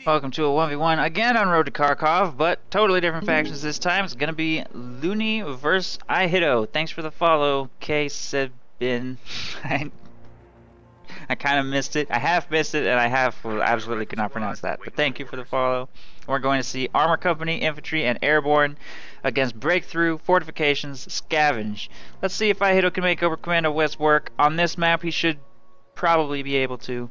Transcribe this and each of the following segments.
Welcome to a 1v1 again on Road to Kharkov, but totally different factions this time. It's gonna be Looney versus ihitto. Thanks for the follow, K-Sebin. I kind of missed it. I half missed it, and I absolutely could not pronounce that. But thank you for the follow. We're going to see Armor Company, Infantry, and Airborne against Breakthrough, Fortifications, Scavenge. Let's see if ihitto can make Over Commando West work. On this map, he should probably be able to.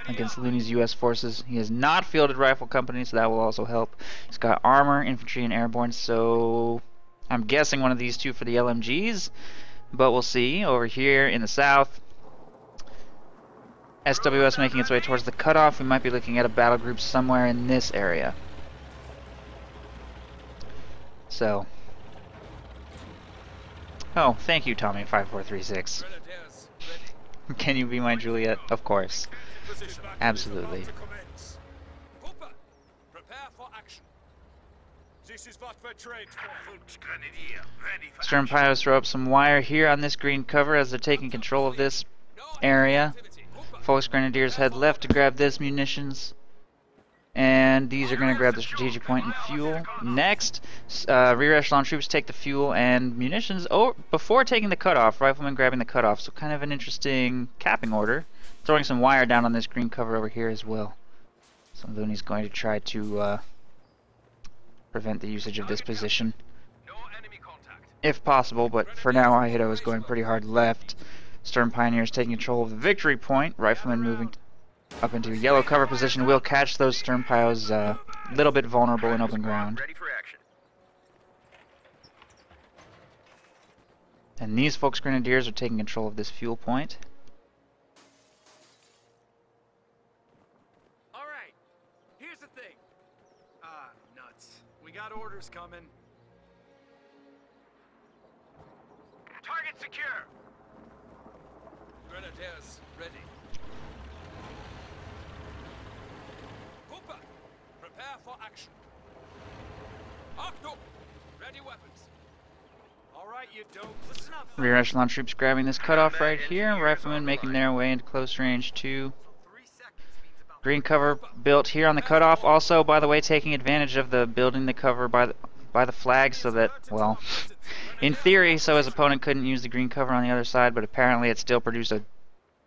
Against Looney's U.S. forces. He has not fielded rifle company, so that will also help. He's got armor, infantry, and airborne, so I'm guessing one of these two for the LMGs, but we'll see. Over here in the south, SWS making its way towards the cutoff. We might be looking at a battle group somewhere in this area. So, oh, thank you, Tommy5436. Can you be my Juliet? Of course. Absolutely. Stern pilots throw up some wire here on this green cover as they're taking control of this area. Folks Grenadiers head left to grab this munitions. And these are going to grab the strategic point and fuel. Next, rear echelon troops take the fuel and munitions before taking the cutoff. Riflemen grabbing the cutoff. So kind of an interesting capping order. Throwing some wire down on this green cover over here as well. So Looney's going to try to prevent the usage of this position, if possible. But for now, ihitto is going pretty hard left. Stern Pioneers taking control of the victory point. Riflemen moving up into a yellow cover position will catch those stern piles a little bit vulnerable in open ground. And these folks Grenadiers are taking control of this fuel point. Alright, here's the thing. Ah, nuts. We got orders coming. Target secure. Grenadiers ready. Prepare for action. Octo, ready weapons. All right, you dope. Listen up. Rear echelon troops grabbing this cutoff right here. Riflemen making their way into close range to green cover built here on the cutoff. Also, by the way, taking advantage of the building the cover by the flag so that, well, in theory, so his opponent couldn't use the green cover on the other side, but apparently it still produced a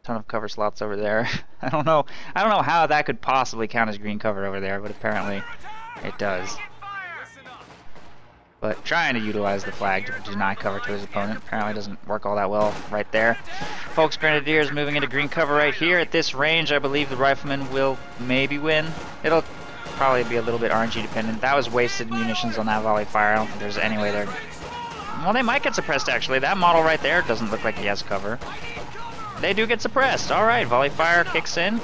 ton of cover slots over there. I don't know how that could possibly count as green cover over there, but apparently it does. But trying to utilize the flag to deny cover to his opponent apparently doesn't work all that well right there. Folks Grenadiers moving into green cover right here. At this range, I believe the riflemen will maybe win. It'll probably be a little bit RNG dependent. That was wasted munitions on that volley fire. I don't think there's any way they're... Well, they might get suppressed actually. That model right there doesn't look like he has cover. They do get suppressed. Alright, volley fire kicks in.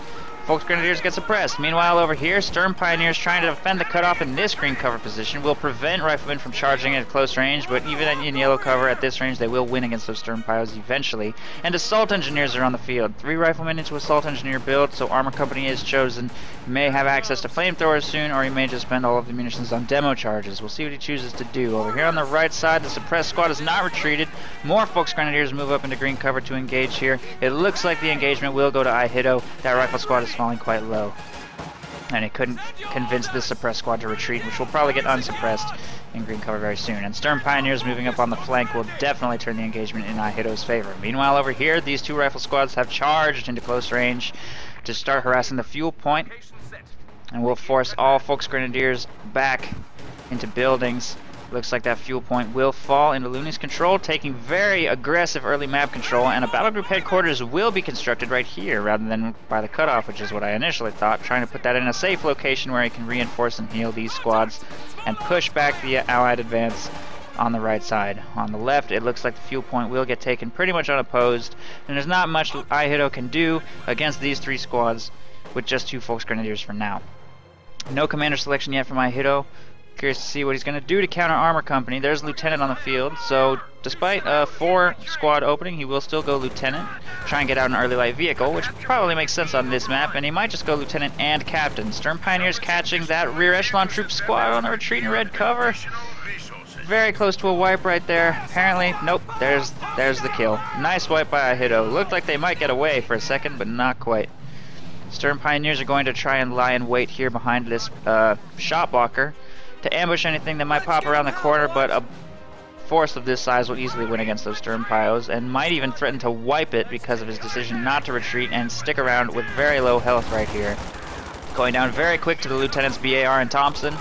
Folks Grenadiers get suppressed. Meanwhile, over here, Stern Pioneers trying to defend the cutoff in this green cover position will prevent riflemen from charging at close range, but even in yellow cover at this range, they will win against those Stern Pios eventually. And Assault Engineers are on the field. 3 riflemen into Assault Engineer build, so Armor Company is chosen. May have access to flamethrowers soon, or he may just spend all of the munitions on demo charges. We'll see what he chooses to do. Over here on the right side, the suppressed squad is not retreated. More Folks Grenadiers move up into green cover to engage here. It looks like the engagement will go to ihitto. That rifle squad is falling quite low, and it couldn't convince this suppressed squad to retreat, which will probably get unsuppressed in green cover very soon. And Stern Pioneers moving up on the flank will definitely turn the engagement in ihitto's favor. Meanwhile, over here, these 2 rifle squads have charged into close range to start harassing the fuel point, and will force all Folks Grenadiers back into buildings. Looks like that fuel point will fall into Looney's control, taking very aggressive early map control, and a battle group headquarters will be constructed right here rather than by the cutoff, which is what I initially thought, trying to put that in a safe location where he can reinforce and heal these squads and push back the Allied advance on the right side. On the left, it looks like the fuel point will get taken pretty much unopposed, and there's not much ihitto can do against these 3 squads with just 2 Folks Grenadiers for now. No commander selection yet from ihitto. Curious to see what he's going to do to counter Armor Company. There's Lieutenant on the field, so despite a 4-squad opening, he will still go Lieutenant, try and get out an early light vehicle, which probably makes sense on this map, and he might just go Lieutenant and Captain. Stern Pioneers catching that rear echelon troop squad on the retreat in red cover. Very close to a wipe right there. Apparently, nope, there's the kill. Nice wipe by ihitto. Looked like they might get away for a second, but not quite. Stern Pioneers are going to try and lie in wait here behind this shot blocker to ambush anything that might pop around the corner, but a force of this size will easily win against those Stern Pios and might even threaten to wipe it because of his decision not to retreat and stick around with very low health right here. Going down very quick to the Lieutenants BAR and Thompson.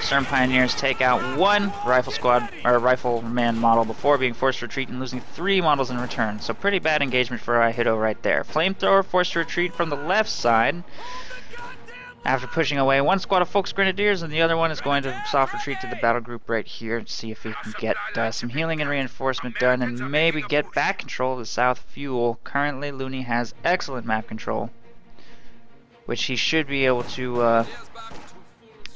Stern Pioneers take out one rifle squad or rifleman model before being forced to retreat and losing 3 models in return. So pretty bad engagement for ihitto right there. Flamethrower forced to retreat from the left side after pushing away one squad of Folks Grenadiers, and the other one is going to soft retreat to the battle group right here to see if he can get some healing and reinforcement done and maybe get back control of the south fuel. Currently Looney has excellent map control, which he should be able to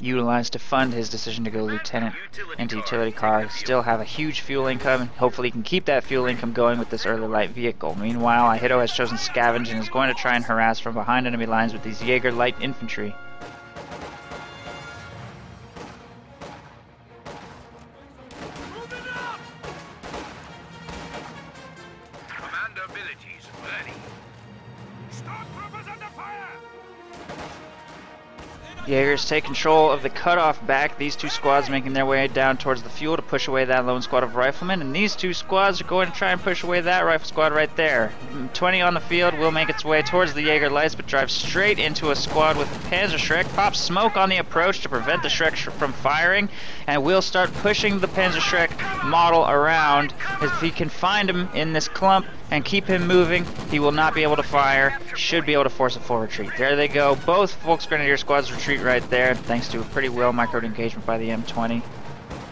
utilize to fund his decision to go lieutenant into utility car. Still have a huge fuel income, and hopefully he can keep that fuel income going with this early light vehicle. Meanwhile, ihitto has chosen scavenge and is going to try and harass from behind enemy lines with these Jaeger light infantry. Commander abilities ready. Stormtroopers under fire! Jaegers take control of the cutoff back. These 2 squads making their way down towards the fuel to push away that lone squad of riflemen, and these 2 squads are going to try and push away that rifle squad right there. 20 on the field will make its way towards the Jaeger lights, but drives straight into a squad with Panzerschreck. Pops smoke on the approach to prevent the Schreck from firing, and will start pushing the Panzerschreck model around. If he can find him in this clump and keep him moving, he will not be able to fire. Should be able to force a full retreat. There they go. Both Volks Grenadier squads retreat right there, thanks to a pretty well microed engagement by the M20.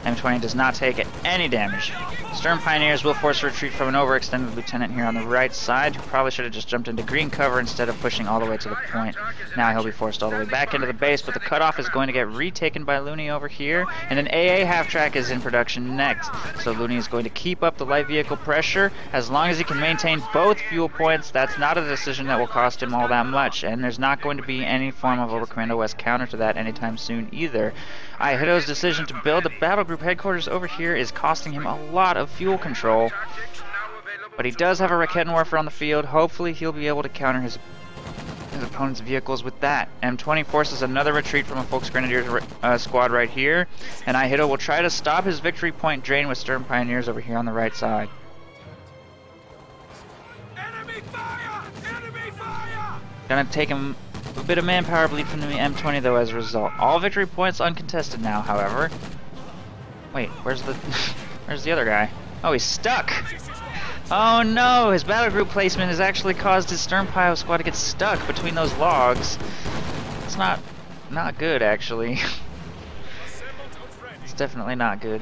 M20 does not take any damage. Stern Pioneers will force a retreat from an overextended lieutenant here on the right side, who probably should have just jumped into green cover instead of pushing all the way to the point. Now he'll be forced all the way back into the base, but the cutoff is going to get retaken by Looney over here, and an AA half-track is in production next. So Looney is going to keep up the light vehicle pressure. As long as he can maintain both fuel points, that's not a decision that will cost him all that much, and there's not going to be any form of Overcommando West counter to that anytime soon either. ihitto's decision to build the battle group headquarters over here is costing him a lot of fuel control, but he does have a Rakettenwerfer on the field. Hopefully he'll be able to counter his opponent's vehicles with that. M20 forces another retreat from a Folks Grenadiers squad right here, and ihitto will try to stop his victory point drain with Stern Pioneers over here on the right side. Enemy fire! Enemy fire! Gonna take him a bit of manpower bleed from the M20 though as a result. All victory points uncontested now, however. Wait, where's the other guy? Oh, he's stuck! Oh no, his battle group placement has actually caused his Stern Pio squad to get stuck between those logs. It's not good, actually. It's definitely not good.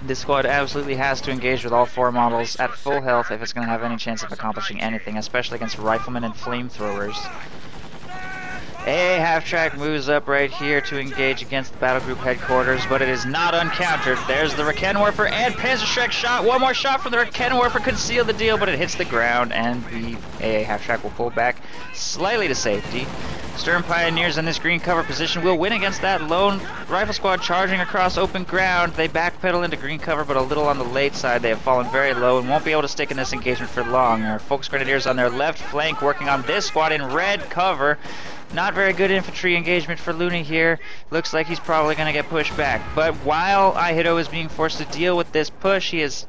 This squad absolutely has to engage with all 4 models at full health if it's going to have any chance of accomplishing anything, especially against riflemen and flamethrowers. A half-track moves up right here to engage against the battle group headquarters, but it is not uncountered. There's the Rakettenwerfer and Panzerschreck shot. One more shot from the Rakettenwerfer could seal the deal, but it hits the ground, and the AA half-track will pull back slightly to safety. Stern Pioneers in this green cover position will win against that lone rifle squad charging across open ground. They backpedal into green cover, but a little on the late side. They have fallen very low and won't be able to stick in this engagement for long. There are Folks Grenadiers on their left flank working on this squad in red cover. Not very good infantry engagement for Looney here. Looks like he's probably going to get pushed back. But while ihitto is being forced to deal with this push, he is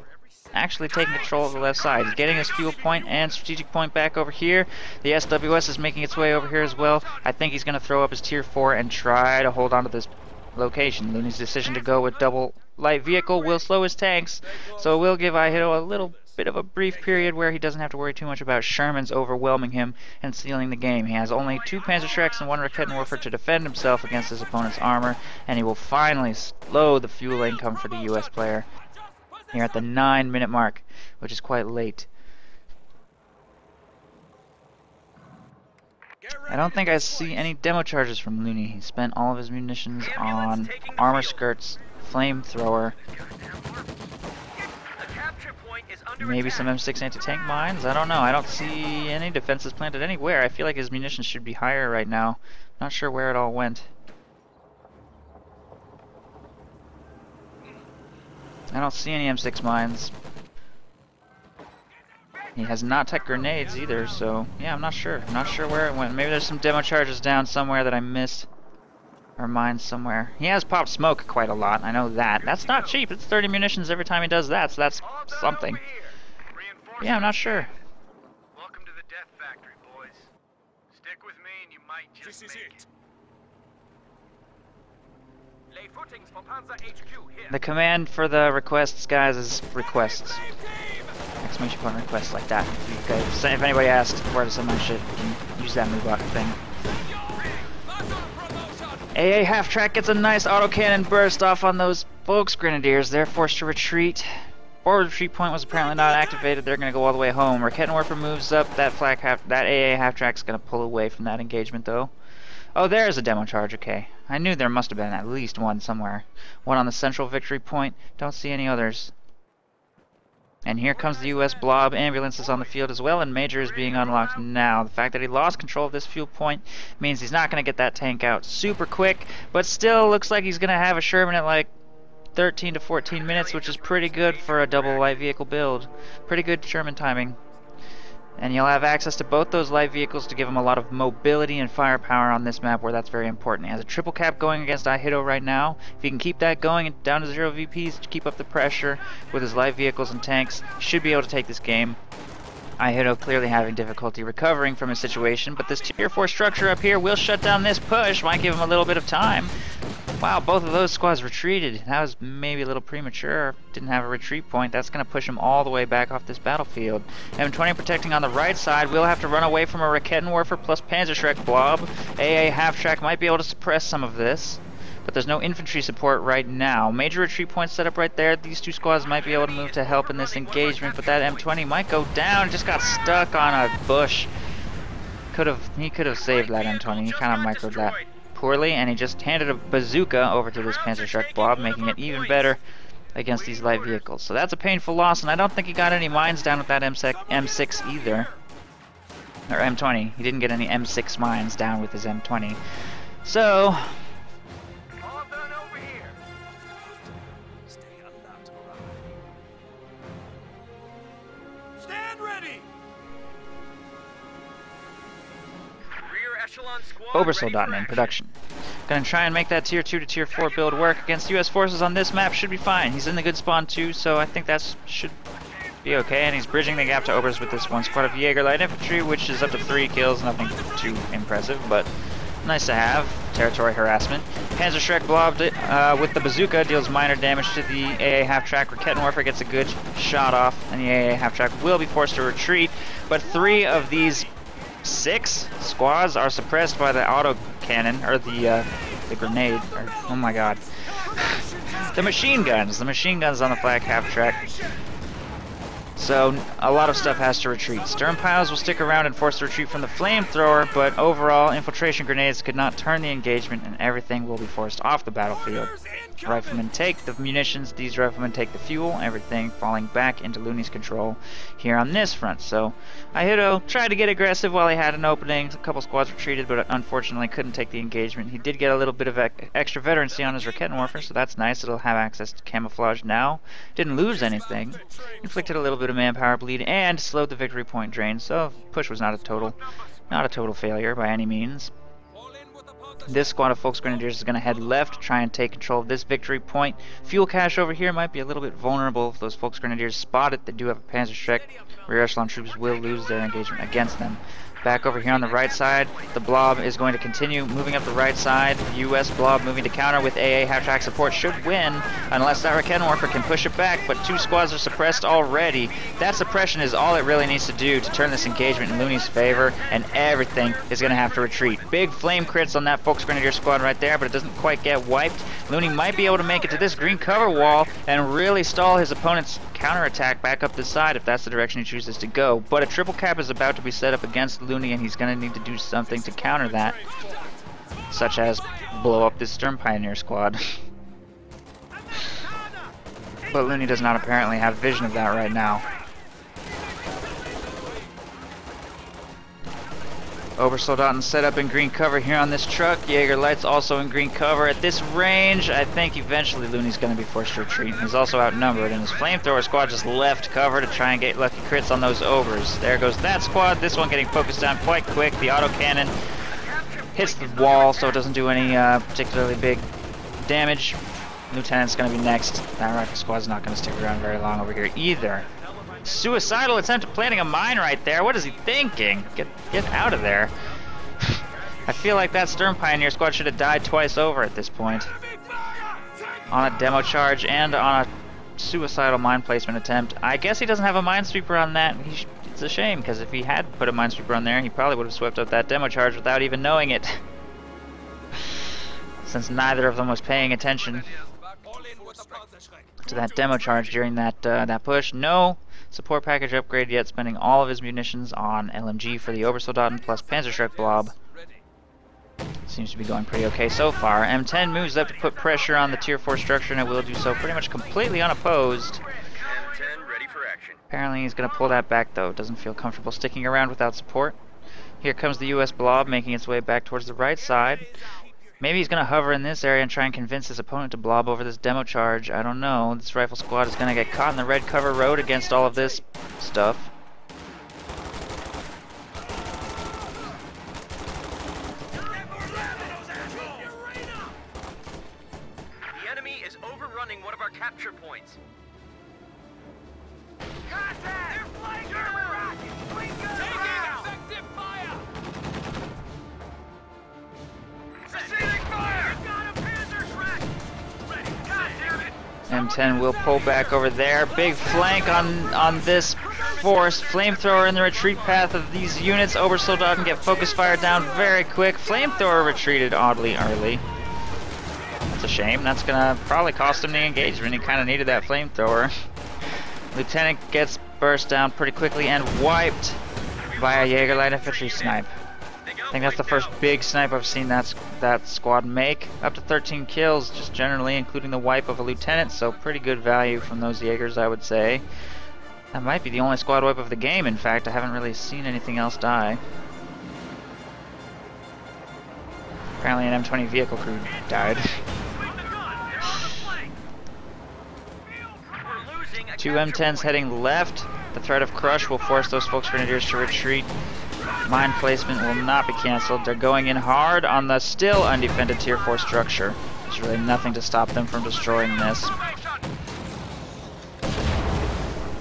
actually taking control of the left side. He's getting his fuel point and strategic point back over here. The SWS is making its way over here as well. I think he's going to throw up his tier 4 and try to hold on to this location. Looney's decision to go with double light vehicle will slow his tanks, so it will give ihitto a little bit of a brief period where he doesn't have to worry too much about Shermans overwhelming him and sealing the game. He has only 2 Panzerschrecks and 1 Rakettenwerfer to defend himself against his opponent's armor, and he will finally slow the fuel income for the US player here at the 9-minute mark, which is quite late. I don't think I see any demo charges from Looney. He spent all of his munitions on armor skirts, flamethrower, maybe some M6 anti-tank mines. I don't know. I don't see any defenses planted anywhere. I feel like his munitions should be higher right now. Not sure where it all went. I don't see any M6 mines. He has not tech grenades either, so yeah, I'm not sure. I'm not sure where it went. Maybe there's some demo charges down somewhere that I missed. Or mine somewhere. He has popped smoke quite a lot, I know that. That's not cheap, it's 30 munitions every time he does that, so that's something. Yeah, I'm not sure. Welcome to the death factory, boys. Stick with me and you might just make it. Lay footings for Panzer HQ here. The command for the requests, guys, is requests. Exclamation point requests like that. If anybody asks where to send my shit, you can use that move button thing. AA half-track gets a nice autocannon burst off on those Volksgrenadiers. They're forced to retreat. Forward retreat point was apparently not activated. They're going to go all the way home. Rakettenwerfer moves up. That AA half-track's going to pull away from that engagement, though. Oh, there's a demo charge. Okay. I knew there must have been at least one somewhere. One on the central victory point. Don't see any others. And here comes the US blob. Ambulance is on the field as well, and Major is being unlocked now. The fact that he lost control of this fuel point means he's not going to get that tank out super quick, but still looks like he's going to have a Sherman at like 13 to 14 minutes, which is pretty good for a double light vehicle build. Pretty good Sherman timing. And you'll have access to both those light vehicles to give him a lot of mobility and firepower on this map, where that's very important. He has a triple cap going against ihitto right now. If he can keep that going down to 0 VPs to keep up the pressure with his light vehicles and tanks, he should be able to take this game. ihitto clearly having difficulty recovering from his situation, but this tier 4 structure up here will shut down this push, might give him a little bit of time. Wow, both of those squads retreated. That was maybe a little premature. Didn't have a retreat point. That's going to push him all the way back off this battlefield. M20 protecting on the right side. We'll have to run away from a Rakettenwerfer plus Panzerschreck blob. AA half-track might be able to suppress some of this, but there's no infantry support right now. Major retreat point set up right there. These two squads might be able to move to help in this engagement, but that M20 might go down. Just got stuck on a bush. He could have saved that M20. He kind of microed that poorly, and he just handed a bazooka over to this Panzerschreck blob, making it even better against these light vehicles. So that's a painful loss, and I don't think he got any mines down with that M6 either. Or M20. He didn't get any M6 mines down with his M20. So Obersoldaten in production. Gonna try and make that tier 2 to tier 4 build work against US forces on this map. Should be fine. He's in the good spawn too, so I think that should be okay. And he's bridging the gap to Obers with this one squad of Jaeger light infantry, which is up to 3 kills. Nothing too impressive, but nice to have. Territory harassment. Panzerschreck blob with the bazooka deals minor damage to the AA half-track. Rakettenwerfer gets a good shot off, and the AA half-track will be forced to retreat. But 3 of these 6 squads are suppressed by the autocannon, or the grenade, or, oh my god. The machine guns on the flag half-track. So a lot of stuff has to retreat. Stern piles will stick around and force the retreat from the flamethrower, but overall infiltration grenades could not turn the engagement, and everything will be forced off the battlefield. Riflemen take the munitions, these riflemen take the fuel, everything falling back into Looney's control here on this front. So ihitto tried to get aggressive while he had an opening. A couple squads retreated, but unfortunately couldn't take the engagement. He did get a little bit of extra veterancy on his Rakettenwerfer, so that's nice. It'll have access to camouflage now. Didn't lose anything. Inflicted a little bit of manpower bleed and slowed the victory point drain, so push was not a total failure by any means. This squad of Volksgrenadiers is going to head left to try and take control of this victory point. Fuel cache over here might be a little bit vulnerable if those Volksgrenadiers spot it. They do have a Panzerschreck. Rear echelon troops will lose their engagement against them. Back over here on the right side, the blob is going to continue moving up the right side. US blob moving to counter with AA half-track support should win, unless that Rakettenwerfer can push it back, but 2 squads are suppressed already. That suppression is all it really needs to do to turn this engagement in Looney's favor, and everything is going to have to retreat. Big flame crits on that Volksgrenadier squad right there, but it doesn't quite get wiped. Looney might be able to make it to this green cover wall and really stall his opponent's counterattack back up this side if that's the direction he chooses to go. But a triple cap is about to be set up against Looney, and he's going to need to do something to counter that, such as blow up this Stern Pioneer squad. But Looney does not apparently have vision of that right now. Obersoldaten set up in green cover here on this truck. Jaeger Light's also in green cover. At this range, I think eventually Looney's going to be forced to retreat. He's also outnumbered, and his flamethrower squad just left cover to try and get lucky crits on those Obers. There goes that squad. This one getting focused down quite quick. The autocannon hits the wall, so it doesn't do any particularly big damage. Lieutenant's going to be next. That rifle squad's not going to stick around very long over here either. Suicidal attempt at planting a mine right there. What is he thinking? Get out of there. I feel like that Stern Pioneer squad should have died twice over at this point. On a demo charge and on a suicidal mine placement attempt. I guess he doesn't have a minesweeper on that. It's a shame, because if he had put a minesweeper on there, he probably would have swept up that demo charge without even knowing it. Since neither of them was paying attention to that demo charge during that push. No support package upgrade yet, spending all of his munitions on LMG for the Obersoldaten plus Panzerschreck Blob. Seems to be going pretty okay so far. M10 moves up to put pressure on the Tier 4 structure, and it will do so pretty much completely unopposed. M10 ready for action. Apparently he's going to pull that back though. Doesn't feel comfortable sticking around without support. Here comes the US Blob making its way back towards the right side. Maybe he's going to hover in this area and try and convince his opponent to blob over this demo charge. I don't know. This rifle squad is going to get caught in the red cover road against all of this stuff. The enemy is overrunning one of our capture points. Contact! They're flying German rockets! Taking effective fire! Receiving fire! Got a Panzerschreck! Ready! God damn it! M10 will pull back over there. Big flank on this force. Flamethrower in the retreat path of these units. Obersoldaten get focus fire down very quick. Flamethrower retreated oddly early. That's a shame. That's gonna probably cost him the engagement. He kind of needed that flamethrower. Lieutenant gets burst down pretty quickly and wiped by a Jaeger Light Infantry snipe. I think that's the first big snipe I've seen that squad make. Up to 13 kills, just generally, including the wipe of a lieutenant, so pretty good value from those Jaegers, I would say. That might be the only squad wipe of the game, in fact. I haven't really seen anything else die. Apparently an M20 vehicle crew died. Two M10s heading left. The threat of crush will force those Folks Grenadiers to retreat. Mine placement will not be cancelled. They're going in hard on the still undefended Tier 4 structure. There's really nothing to stop them from destroying this.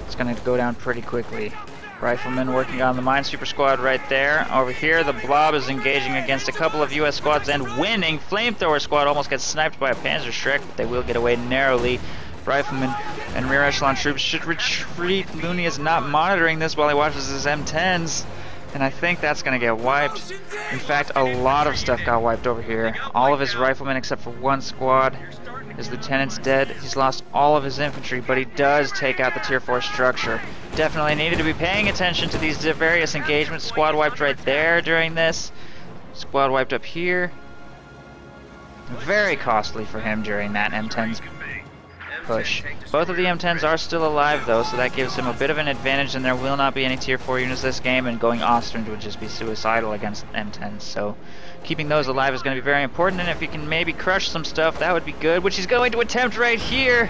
It's going to go down pretty quickly. Riflemen working on the Minesweeper squad right there. Over here, the Blob is engaging against a couple of US squads and winning. Flamethrower squad almost gets sniped by a Panzerschreck, but they will get away narrowly. Riflemen and rear echelon troops should retreat. Looney is not monitoring this while he watches his M10s. And I think that's going to get wiped. In fact, a lot of stuff got wiped over here. All of his riflemen except for one squad. His lieutenant's dead. He's lost all of his infantry, but he does take out the Tier 4 structure. Definitely needed to be paying attention to these various engagements. Squad wiped right there during this. Squad wiped up here. Very costly for him during that M10's push. Both of the M10s are still alive though, so that gives him a bit of an advantage, and there will not be any Tier 4 units this game, and going Austrian would just be suicidal against M10s, so keeping those alive is going to be very important, and if he can maybe crush some stuff, that would be good, which he's going to attempt right here.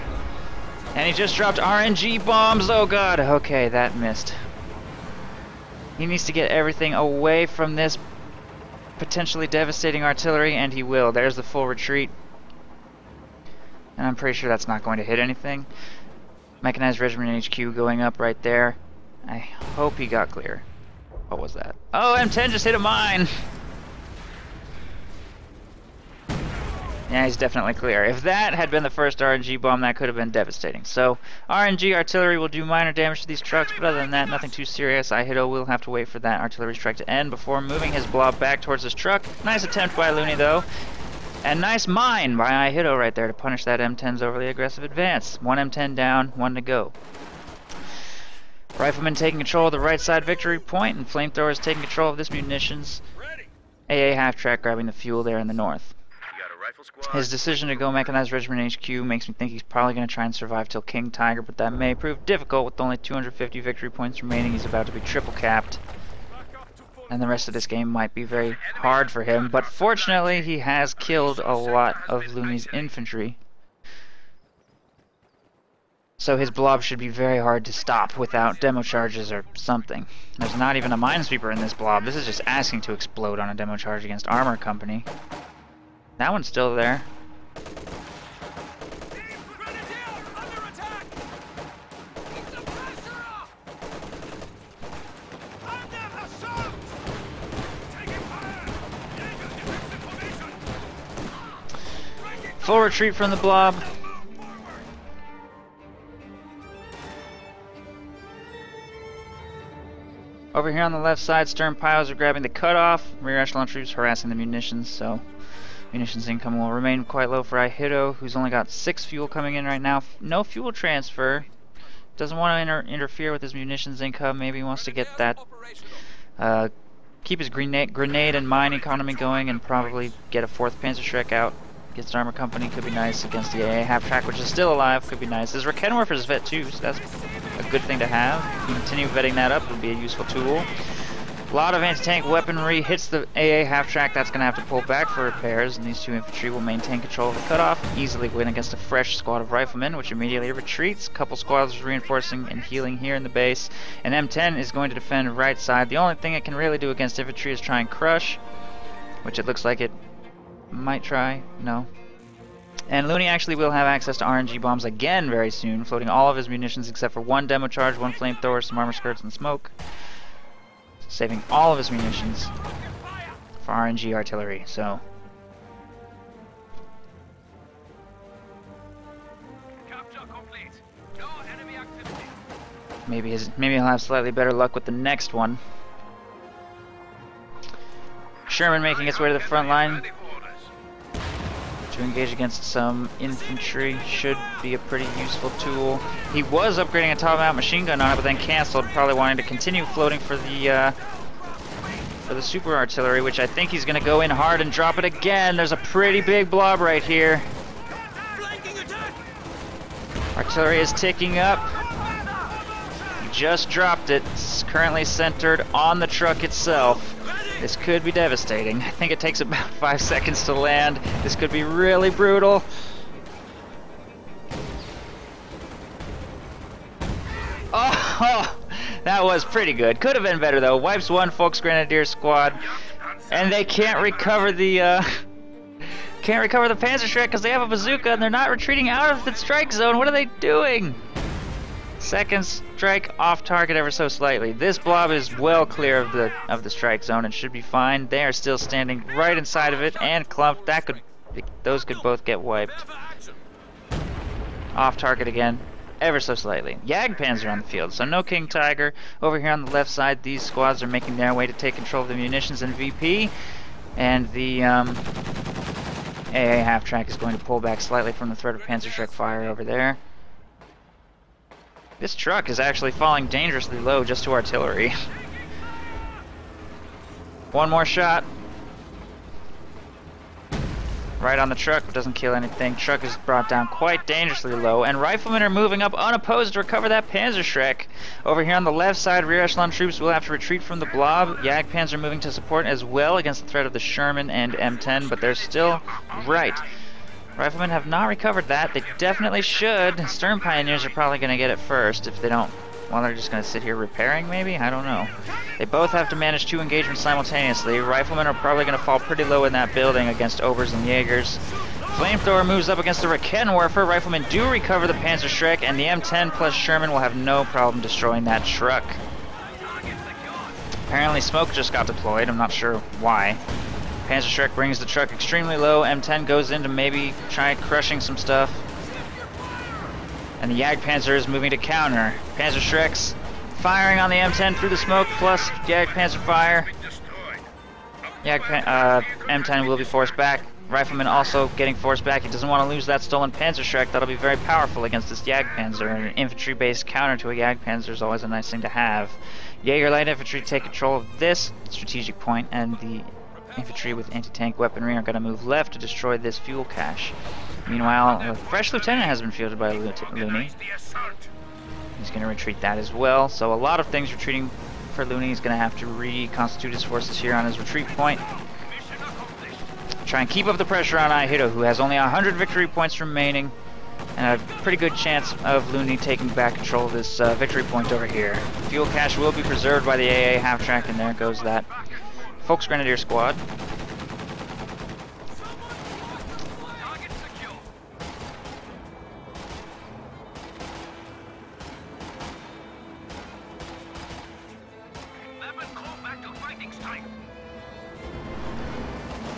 And he just dropped RNG bombs. Oh god, okay, that missed. He needs to get everything away from this potentially devastating artillery, and he will. There's the full retreat. And I'm pretty sure that's not going to hit anything. Mechanized Regiment HQ going up right there. I hope he got clear. What was that? Oh, M10 just hit a mine! Yeah, he's definitely clear. If that had been the first RNG bomb, that could have been devastating. So, RNG artillery will do minor damage to these trucks, but other than that, nothing too serious. ihitto will have to wait for that artillery strike to end before moving his blob back towards his truck. Nice attempt by Looney, though. And nice mine by ihitto right there to punish that M10's overly aggressive advance. One M10 down, one to go. Riflemen taking control of the right side victory point, and flamethrowers taking control of this munitions. AA half-track grabbing the fuel there in the north. His decision to go Mechanized Regiment HQ makes me think he's probably going to try and survive till King Tiger, but that may prove difficult with only 250 victory points remaining. He's about to be triple capped. And the rest of this game might be very hard for him, but fortunately he has killed a lot of Looney's infantry. So his blob should be very hard to stop without demo charges or something. There's not even a minesweeper in this blob. This is just asking to explode on a demo charge against Armor Company. That one's still there. Full retreat from the blob. Over here on the left side, stern piles are grabbing the cutoff. Rear echelon troops harassing the munitions, so munitions income will remain quite low for ihitto, who's only got 6 fuel coming in right now. No fuel transfer. Doesn't want to interfere with his munitions income. Maybe he wants to get that, keep his grenade and mine economy going, and probably get a 4th Panzerschreck out. Against Armor Company could be nice. Against the AA half-track, which is still alive, could be nice. His Rakenwerfer is vet too, so that's a good thing to have. Continue vetting that up would be a useful tool. A lot of anti-tank weaponry hits the AA half-track. That's going to have to pull back for repairs, and these 2 infantry will maintain control of the cutoff. Easily win against a fresh squad of riflemen, which immediately retreats. A couple squads reinforcing and healing here in the base. And M10 is going to defend right side. The only thing it can really do against infantry is try and crush, which it looks like it might try. No. And Looney actually will have access to RNG bombs again very soon, floating all of his munitions except for 1 demo charge, 1 flamethrower, some armor skirts, and smoke. Saving all of his munitions for RNG artillery, so. Maybe he'll have slightly better luck with the next one. Sherman making its way to the front line to engage against some infantry. Should be a pretty useful tool. He was upgrading a top-mount machine gun on it, but then canceled, probably wanting to continue floating for the super artillery, which I think he's going to go in hard and drop it again. There's a pretty big blob right here. Artillery is ticking up. He just dropped it. It's currently centered on the truck itself. This could be devastating. I think it takes about 5 seconds to land. This could be really brutal. Oh, that was pretty good. Could have been better though. Wipes 1 Volksgrenadier squad, and they can't recover the Panzerschreck because they have a bazooka and they're not retreating out of the strike zone. What are they doing? Second strike off target ever so slightly. This blob is well clear of the strike zone and should be fine. They are still standing right inside of it and clumped. Those could both get wiped. Off target again, ever so slightly. Jagdpanzer on the field, so no King Tiger. Over here on the left side, these squads are making their way to take control of the munitions and VP, and the AA half-track is going to pull back slightly from the threat of Panzerschreck fire over there. This truck is actually falling dangerously low just to artillery. One more shot. Right on the truck, but doesn't kill anything. Truck is brought down quite dangerously low, and riflemen are moving up unopposed to recover that Panzerschreck. Over here on the left side, rear echelon troops will have to retreat from the blob. Jagdpanzer moving to support as well against the threat of the Sherman and M10, but they're still right. Riflemen have not recovered that. They definitely should. Stern Pioneers are probably going to get it first if they don't. Well, they're just going to sit here repairing, maybe? I don't know. They both have to manage 2 engagements simultaneously. Riflemen are probably going to fall pretty low in that building against Obers and Jaegers. Flamethrower moves up against the Rakenwerfer. Riflemen do recover the Panzerschreck, and the M10 plus Sherman will have no problem destroying that truck. Apparently smoke just got deployed. I'm not sure why. Panzerschreck brings the truck extremely low. M10 goes in to maybe try crushing some stuff. And the Jagdpanzer is moving to counter. Panzerschreck's firing on the M10 through the smoke, plus Jagdpanzer fire. M10 will be forced back. Rifleman also getting forced back. He doesn't want to lose that stolen Panzerschreck. That'll be very powerful against this Jagdpanzer. And an infantry-based counter to a Jagdpanzer is always a nice thing to have. Jaeger light infantry take control of this strategic point, and the infantry with anti-tank weaponry are going to move left to destroy this fuel cache. Meanwhile, a fresh lieutenant has been fielded by Looney. He's going to retreat that as well. So a lot of things retreating for Looney. He's going to have to reconstitute his forces here on his retreat point. Try and keep up the pressure on ihitto, who has only 100 victory points remaining, and a pretty good chance of Looney taking back control of this victory point over here. Fuel cache will be preserved by the AA half-track, and there goes that Volksgrenadier squad.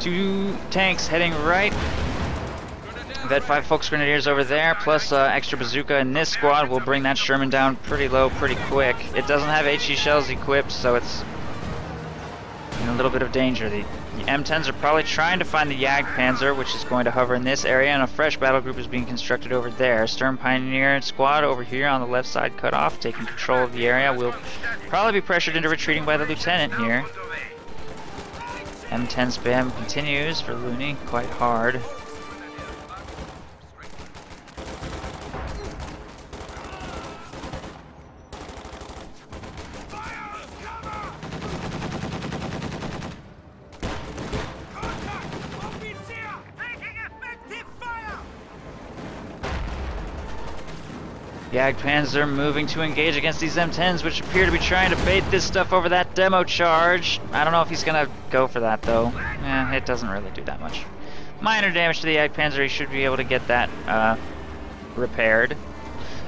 Two tanks heading right. Vet 5 Volksgrenadiers over there, plus extra bazooka in this squad will bring that Sherman down pretty low, pretty quick. It doesn't have HE shells equipped, so it's in a little bit of danger. The M10s are probably trying to find the Jagdpanzer, which is going to hover in this area, and a fresh battle group is being constructed over there. Stern Pioneer squad over here on the left side cut off, taking control of the area. Will probably be pressured into retreating by the lieutenant here. M10 spam continues for Looney, quite hard. Jagdpanzer moving to engage against these M10s, which appear to be trying to bait this stuff over that demo charge. I don't know if he's gonna go for that though. It doesn't really do that much. Minor damage to the Jagdpanzer, he should be able to get that repaired.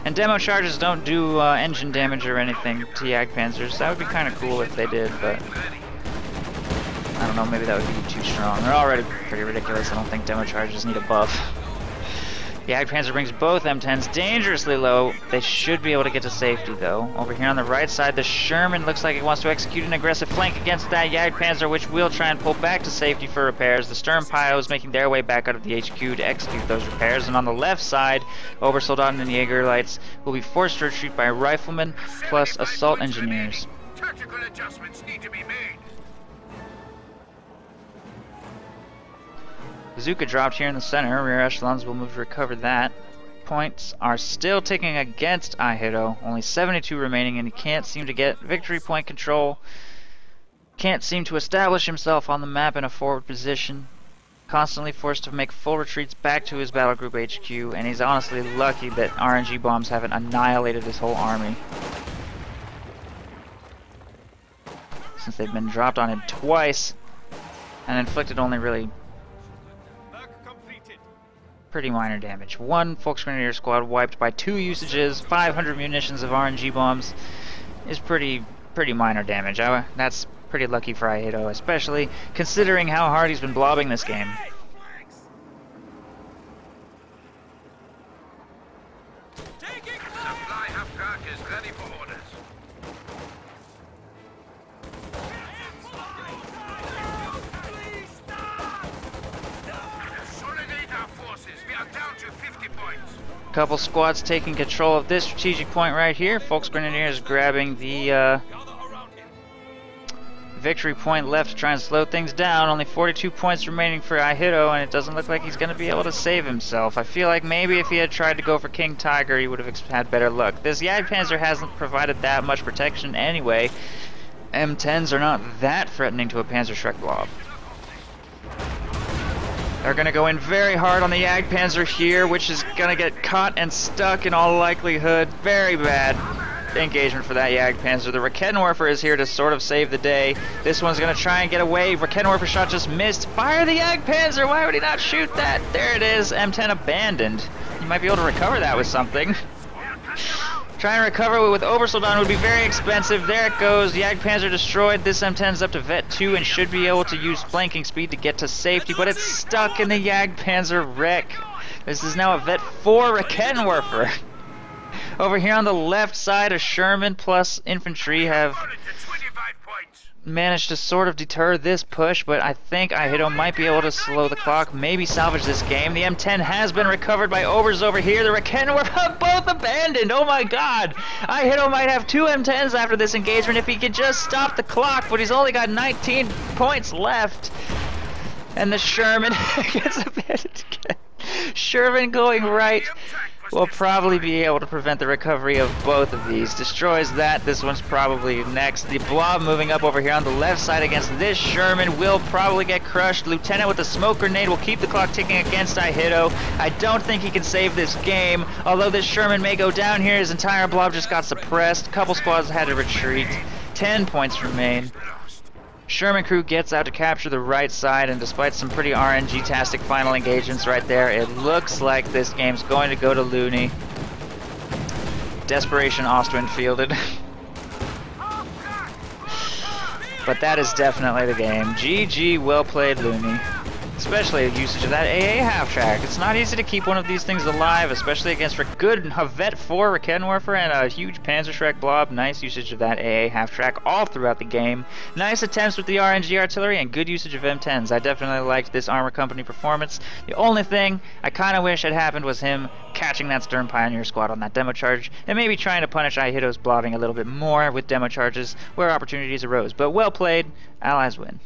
And demo charges don't do engine damage or anything to Jagdpanzers. That would be kind of cool if they did, but I don't know, maybe that would be too strong. They're already pretty ridiculous. I don't think demo charges need a buff. Jagdpanzer brings both M10s dangerously low. They should be able to get to safety though. Over here on the right side, the Sherman looks like it wants to execute an aggressive flank against that Jagdpanzer, which will try and pull back to safety for repairs. The Stern Pios making their way back out of the HQ to execute those repairs. And on the left side, Obersoldaten and Jägerlights will be forced to retreat by riflemen plus assault engineers. Tactical adjustments need to be made. Bazooka dropped here in the center. Rear echelons will move to recover that. Points are still ticking against ihitto. Only 72 remaining, and he can't seem to get victory point control. Can't seem to establish himself on the map in a forward position. Constantly forced to make full retreats back to his battle group HQ, and he's honestly lucky that RNG bombs haven't annihilated his whole army, since they've been dropped on him twice and inflicted only really pretty minor damage. One Volksgrenadier squad wiped by 2 usages, 500 munitions of RNG bombs is pretty minor damage. That's pretty lucky for ihitto, especially considering how hard he's been blobbing this game. Supply half-track is ready for orders. Consolidate our forces. We are down to 50 points. Couple squads taking control of this strategic point right here. Volksgrenadiers grabbing the victory point left to try and slow things down. Only 42 points remaining for ihitto, and it doesn't look like he's going to be able to save himself. I feel like maybe if he had tried to go for King Tiger, he would have had better luck. This Jagdpanzer hasn't provided that much protection anyway. M10s are not that threatening to a Panzerschreck blob. They're going to go in very hard on the Jagdpanzer here, which is going to get caught and stuck in all likelihood. Very bad engagement for that Jagdpanzer. The Raketenwerfer is here to sort of save the day. This one's going to try and get away. Raketenwerfer shot just missed. Fire the Jagdpanzer! Why would he not shoot that? There it is. M10 abandoned. You might be able to recover that with something. Try and recover it with Obersoldaten would be very expensive. There it goes. Jagdpanzer destroyed. This M10's up to Vet 2 and should be able to use flanking speed to get to safety, but it's stuck in the Jagdpanzer wreck. This is now a Vet 4 Raketenwerfer. Over here on the left side, a Sherman plus infantry have managed to sort of deter this push, but I think ihitto might be able to slow the clock, maybe salvage this game. The M10 has been recovered by Obers over here. The Raketenwerfer both abandoned. Oh my god! ihitto might have 2 M10s after this engagement if he could just stop the clock, but he's only got 19 points left. And the Sherman gets abandoned again. Sherman going right. will probably be able to prevent the recovery of both of these. Destroys that. This one's probably next. The blob moving up over here on the left side against this Sherman will probably get crushed. Lieutenant with the smoke grenade will keep the clock ticking against ihitto. I don't think he can save this game. Although this Sherman may go down here, his entire blob just got suppressed. A couple squads had to retreat. 10 points remain. Sherman crew gets out to capture the right side, and despite some pretty RNG-tastic final engagements right there, it looks like this game's going to go to Looney. Desperation Ostwind fielded. But that is definitely the game. GG, well played, Looney. Especially the usage of that AA half-track. It's not easy to keep one of these things alive, especially against a good Havet 4 Raketenwerfer and a huge Panzerschreck blob. Nice usage of that AA half-track all throughout the game. Nice attempts with the RNG artillery and good usage of M10s. I definitely liked this Armor Company performance. The only thing I kind of wish had happened was him catching that Stern Pioneer squad on that demo charge and maybe trying to punish ihitto's blobbing a little bit more with demo charges where opportunities arose. But well played, Allies win.